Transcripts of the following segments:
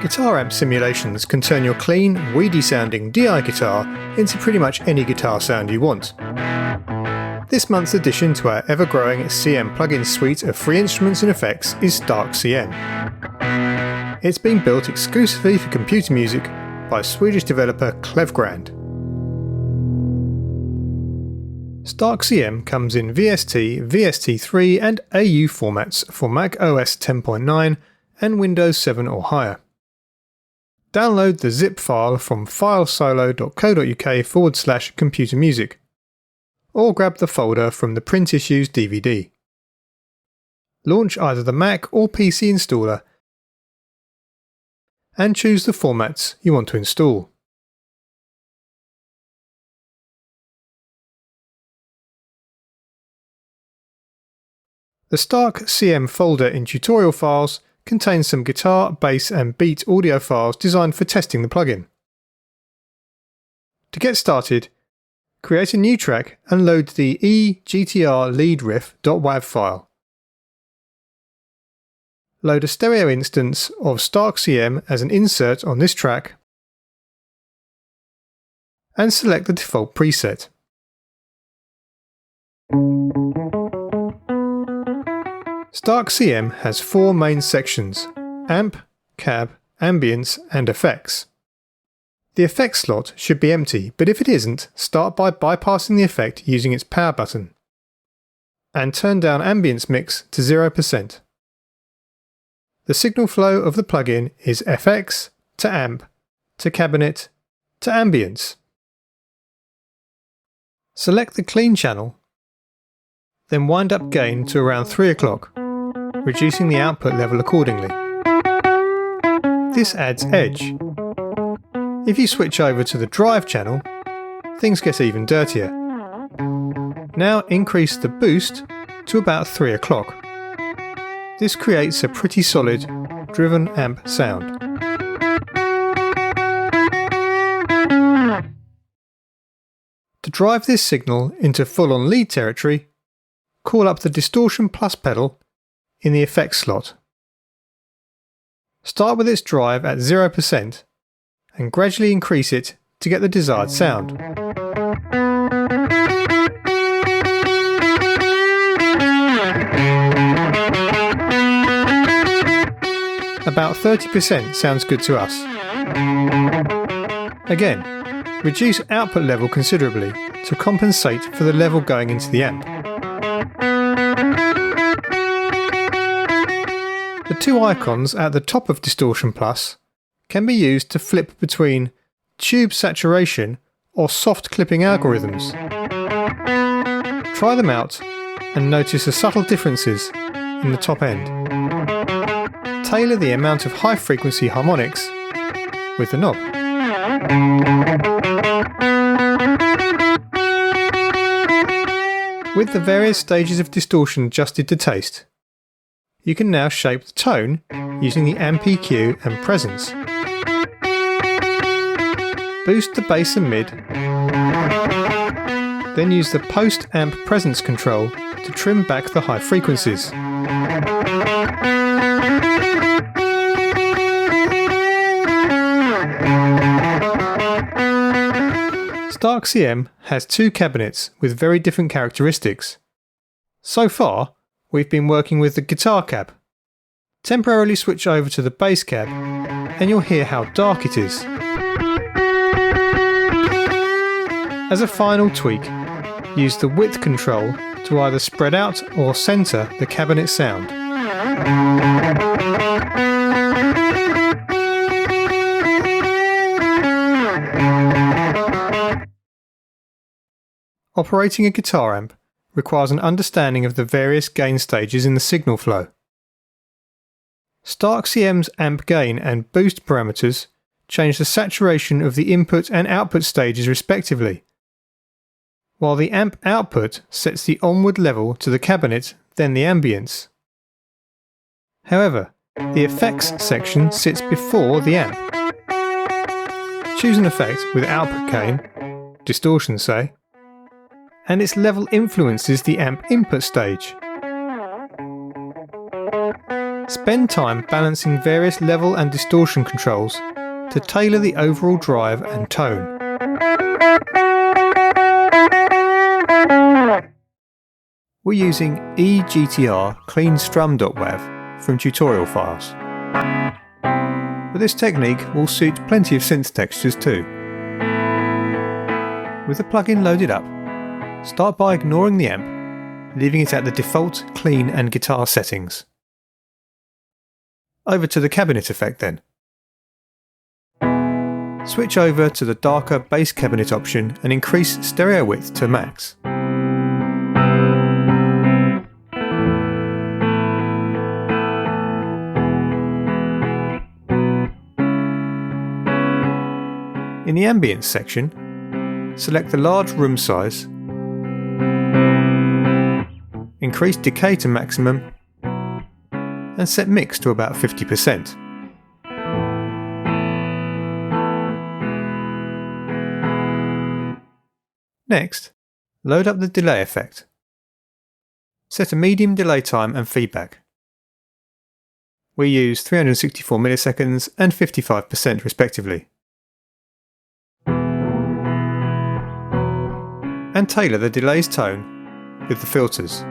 Guitar amp simulations can turn your clean, weedy sounding DI guitar into pretty much any guitar sound you want. This month's addition to our ever-growing CM plugin suite of free instruments and effects is Stark CM. It's been built exclusively for computer music by Swedish developer Klevgrand. Stark CM comes in VST, VST3 and AU formats for Mac OS 10.9 and Windows 7 or higher. Download the zip file from filesolo.co.uk/computermusic, or grab the folder from the Print Issues DVD. Launch either the Mac or PC installer and choose the formats you want to install. The Stark CM folder in tutorial files contains some guitar, bass and beat audio files designed for testing the plugin. To get started, create a new track and load the egtrleadriff.wav file. Load a stereo instance of Stark CM as an insert on this track and select the default preset. Stark CM has four main sections: amp, cab, ambience and effects. The effects slot should be empty, but if it isn't, start by bypassing the effect using its power button and turn down ambience mix to 0%. The signal flow of the plugin is FX to amp to cabinet to ambience. Select the clean channel, then wind up gain to around 3 o'clock, reducing the output level accordingly. This adds edge. If you switch over to the drive channel, things get even dirtier. Now increase the boost to about 3 o'clock. This creates a pretty solid, driven amp sound. To drive this signal into full-on lead territory, call up the Distortion Plus pedal in the effects slot. Start with its drive at 0% and gradually increase it to get the desired sound. About 30% sounds good to us. Again, reduce output level considerably to compensate for the level going into the amp. The two icons at the top of Distortion Plus can be used to flip between tube saturation or soft clipping algorithms. Try them out and notice the subtle differences in the top end. Tailor the amount of high frequency harmonics with the knob. With the various stages of distortion adjusted to taste, you can now shape the tone using the amp EQ and presence. Boost the bass and mid, then use the post-amp presence control to trim back the high frequencies. Stark CM has two cabinets with very different characteristics. So far, we've been working with the guitar cab. Temporarily switch over to the bass cab and you'll hear how dark it is. As a final tweak, use the width control to either spread out or centre the cabinet sound. Operating a guitar amp requires an understanding of the various gain stages in the signal flow. Stark CM's amp gain and boost parameters change the saturation of the input and output stages respectively, while the amp output sets the onward level to the cabinet, then the ambience. However, the effects section sits before the amp. Choose an effect with output gain, distortion say, and its level influences the amp input stage. Spend time balancing various level and distortion controls to tailor the overall drive and tone. We're using eGTR cleanstrum.wav from tutorial files. But this technique will suit plenty of synth textures too. With the plugin loaded up, start by ignoring the amp, leaving it at the default clean and guitar settings. Over to the cabinet effect then. Switch over to the darker bass cabinet option and increase stereo width to max. In the ambience section, select the large room size, increase decay to maximum, and set mix to about 50%. Next, load up the delay effect. Set a medium delay time and feedback. We use 364 milliseconds and 55% respectively. And tailor the delay's tone with the filters.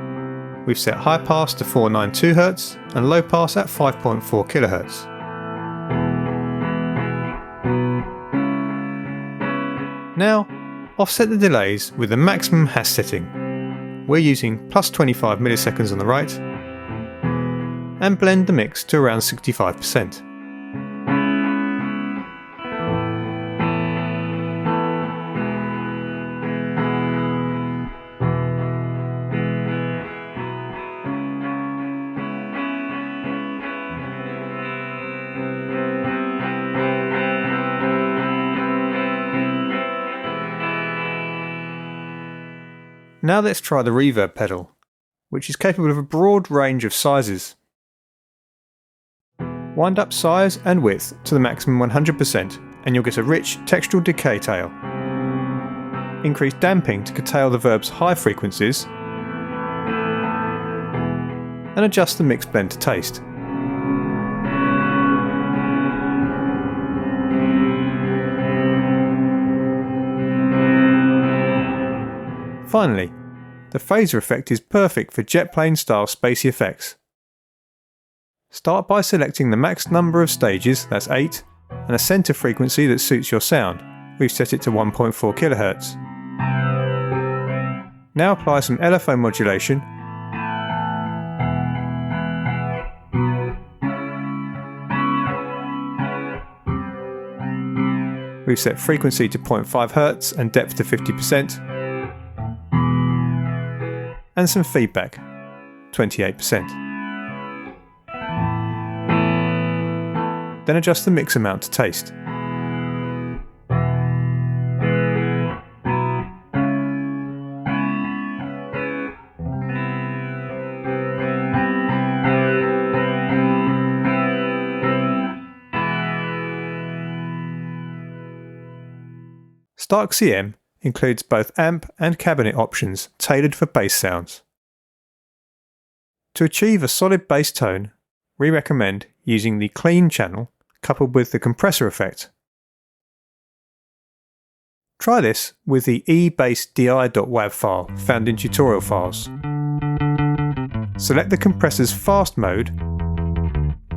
We've set high pass to 492 Hz and low pass at 5.4 kHz. Now, offset the delays with the maximum hash setting. We're using plus 25 milliseconds on the right and blend the mix to around 65%. Now let's try the reverb pedal, which is capable of a broad range of sizes. Wind up size and width to the maximum 100% and you'll get a rich textural decay tail. Increase damping to curtail the verb's high frequencies and adjust the mix blend to taste. Finally, the phaser effect is perfect for jet plane style spacey effects. Start by selecting the max number of stages, that's 8, and a centre frequency that suits your sound. We've set it to 1.4 kHz. Now apply some LFO modulation We've set frequency to 0.5 Hz and depth to 50%. And some feedback, 28%. Then adjust the mix amount to taste. Stark CM includes both amp and cabinet options tailored for bass sounds. To achieve a solid bass tone, we recommend using the clean channel coupled with the compressor effect. Try this with the eBassDI.wav file found in tutorial files. Select the compressor's fast mode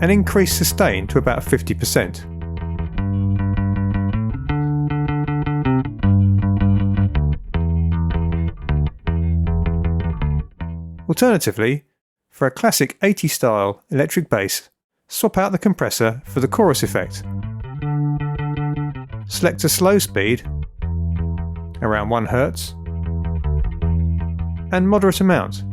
and increase sustain to about 50%. Alternatively, for a classic 80s style electric bass, swap out the compressor for the chorus effect. Select a slow speed, around 1 Hz, and moderate amount,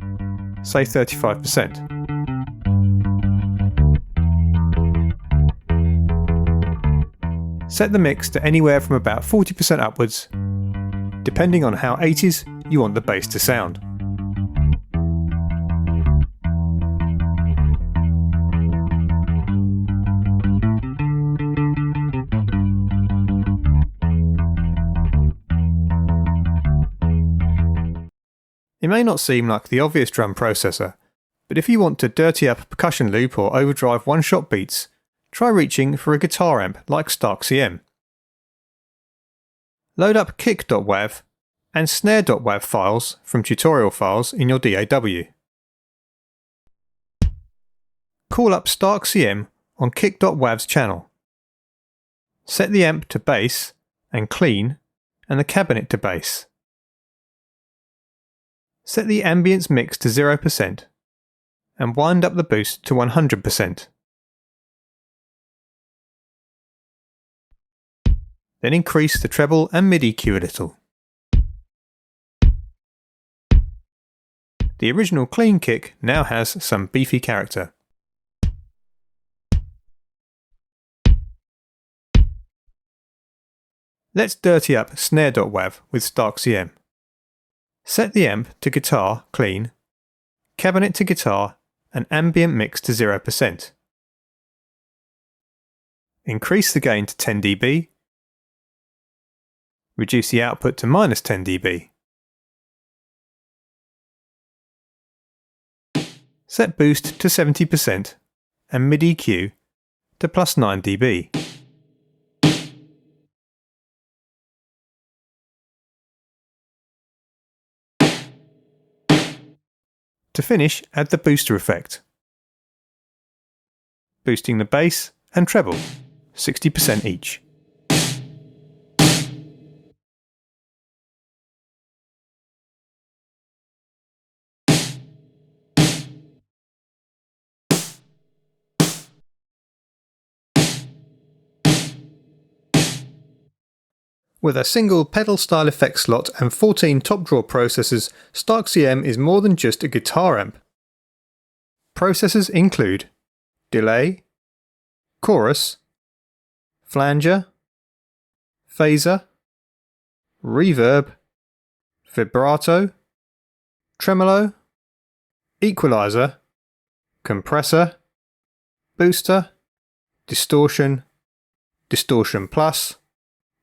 say 35%. Set the mix to anywhere from about 40% upwards, depending on how 80s you want the bass to sound. It may not seem like the obvious drum processor, but if you want to dirty up a percussion loop or overdrive one-shot beats, try reaching for a guitar amp like Stark CM. Load up kick.wav and snare.wav files from tutorial files in your DAW. Call up Stark CM on kick.wav's channel. Set the amp to bass and clean and the cabinet to bass. Set the ambience mix to 0% and wind up the boost to 100%. Then increase the treble and mid EQ a little. The original clean kick now has some beefy character. Let's dirty up snare.wav with Stark CM. Set the amp to guitar clean, cabinet to guitar and ambient mix to 0%. Increase the gain to 10 dB. Reduce the output to -10 dB. Set boost to 70% and mid EQ to +9 dB. To finish, add the booster effect, boosting the bass and treble, 60% each. With a single pedal-style effect slot and 14 top-draw processors, Stark CM is more than just a guitar amp. Processors include delay, chorus, flanger, phaser, reverb, vibrato, tremolo, equalizer, compressor, booster, distortion, distortion plus,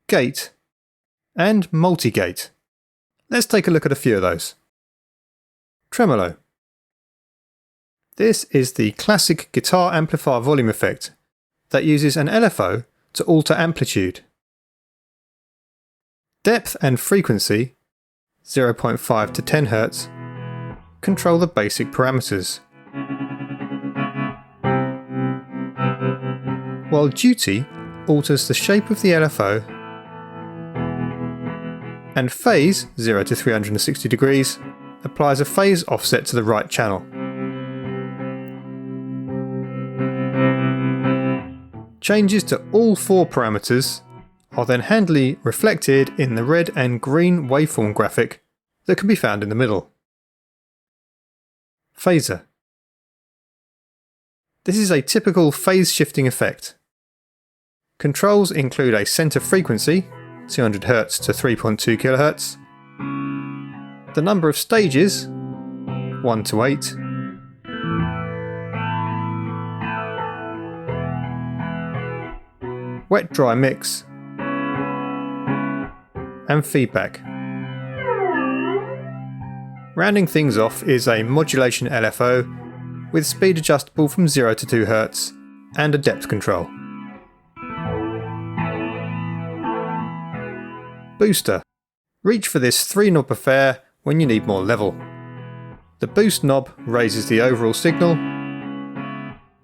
gate, and multi-gate. Let's take a look at a few of those. Tremolo. This is the classic guitar amplifier volume effect that uses an LFO to alter amplitude. Depth and frequency, 0.5 to 10 Hz, control the basic parameters. While duty alters the shape of the LFO, and phase, 0 to 360 degrees, applies a phase offset to the right channel. Changes to all four parameters are then handily reflected in the red and green waveform graphic that can be found in the middle. Phaser. This is a typical phase shifting effect. Controls include a center frequency, 200 Hz to 3.2 kHz, the number of stages, 1 to 8, wet-dry mix, and feedback. Rounding things off is a modulation LFO with speed adjustable from 0 to 2 Hz and a depth control. Booster. Reach for this 3-knob affair when you need more level. The boost knob raises the overall signal,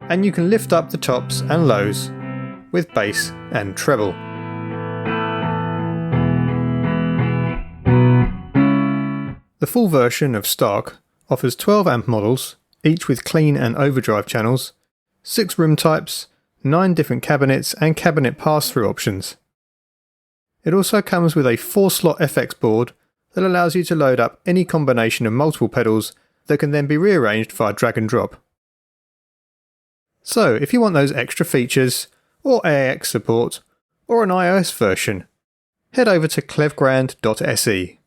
and you can lift up the tops and lows with bass and treble. The full version of Stark offers 12 amp models, each with clean and overdrive channels, 6 room types, 9 different cabinets and cabinet pass-through options. It also comes with a 4-slot FX board that allows you to load up any combination of multiple pedals that can then be rearranged via drag and drop. So if you want those extra features, or AAX support, or an iOS version, head over to klevgrand.se.